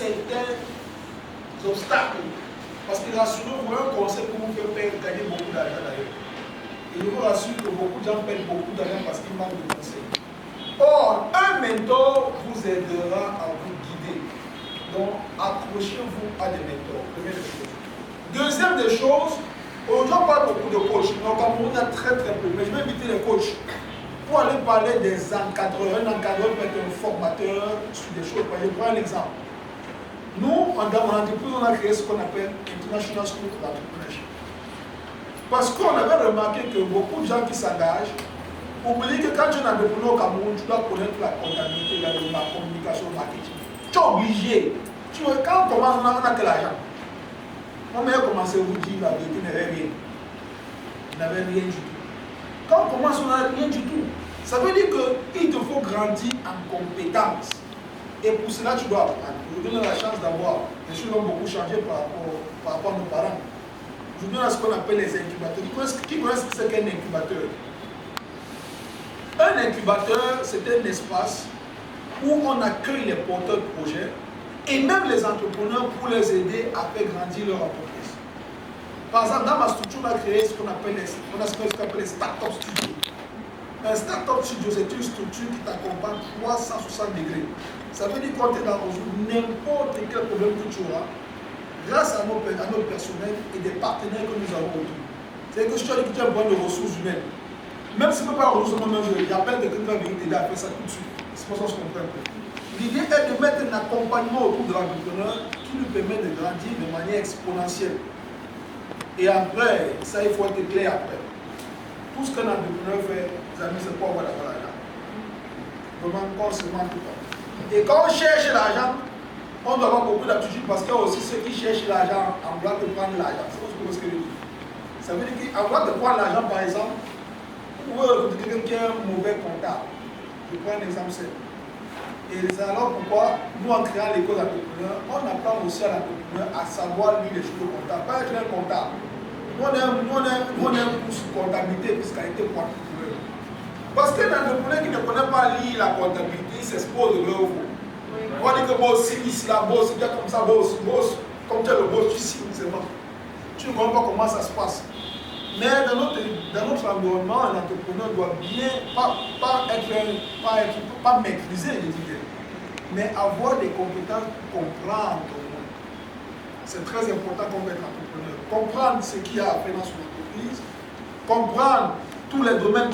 certains obstacles. Parce que rassurez-vous, un conseil pour vous faire gagner beaucoup d'argent d'ailleurs. Et je vous rassure que beaucoup de gens perdent beaucoup d'argent parce qu'ils manquent de conseils. Or, un mentor vous aidera à vous guider. Donc, accrochez-vous à des mentors. Première des choses. Deuxième des choses, aujourd'hui on parle beaucoup de coachs. Donc, on a très peu. Mais je vais inviter les coachs pour aller parler des encadreurs. Un encadreur peut être un formateur sur des choses. Je prends un exemple. Nous, dans mon entreprise, on a créé ce qu'on appelle International School of Entrepreneurship. Parce qu'on avait remarqué que beaucoup de gens qui s'engagent oublient que quand tu es un entrepreneur au Cameroun, tu dois connaître la comptabilité, la communication, le marketing. Tu es obligé. Quand on commence, on a que l'argent. Mon meilleur commençait à vous dire la vérité, il n'avait rien. Il n'avait rien du tout. Quand on commence, on n'a rien du tout. Ça veut dire qu'il te faut grandir en compétences. Et pour cela, tu dois apprendre. Je vous donne la chance d'avoir. Les choses ont beaucoup changé par rapport à nos parents. Je vous donne ce qu'on appelle les incubateurs. Qui connaissent ce qu'est un incubateur? Un incubateur, c'est un espace où on accueille les porteurs de projets et même les entrepreneurs pour les aider à faire grandir leur entreprise. Par exemple, dans ma structure, on a créé ce qu'on appelle les start-up studios. Un start-up studio, c'est une structure qui t'accompagne 360 degrés. Ça veut dire qu'on t'aide à résoudre n'importe quel problème que tu auras grâce à notre personnel et des partenaires que nous avons autour. C'est-à-dire que je te dis que tu as besoin de ressources humaines. Même si je ne peux pas ressources humaines, j'appelle quelqu'un qui va venir t'aider à faire ça tout de suite. C'est pour ça que je comprends un peu. L'idée est de mettre un accompagnement autour de l'entrepreneur qui lui permet de grandir de manière exponentielle. Et après, ça il faut être clair après. Tout ce qu'un entrepreneur fait, les amis, c'est pour avoir l'argent. Vraiment, on se ment tout le temps. Et quand on cherche l'argent, on doit avoir beaucoup d'attitude parce qu'il y a aussi ceux qui cherchent l'argent en voulant de prendre l'argent. C'est ce que je dis. Ça veut dire qu'en voulant de prendre l'argent, par exemple, ou quelqu'un qui est un mauvais comptable. Je prends un exemple simple. Et c'est alors pourquoi, nous en créant l'école d'entrepreneur, on apprend aussi à l'entrepreneur à savoir lire les choses comptables, pas être un comptable. Nous on a un cours sur comptabilité et fiscalité pour l'entrepreneur. Parce qu'un entrepreneur qui ne connaît pas lire la comptabilité, il s'expose de l'eau. On va dire que boss, ici, la boss, il y a comme ça, boss, comme tu es le boss, tu signes seulement. Tu ne comprends pas comment ça se passe. Mais dans notre environnement, l'entrepreneur doit bien, pas maîtriser les idées, mais avoir des compétences pour comprendre. C'est très important comme être entrepreneur. Comprendre ce qu'il y a à faire dans son entreprise, comprendre tous les domaines.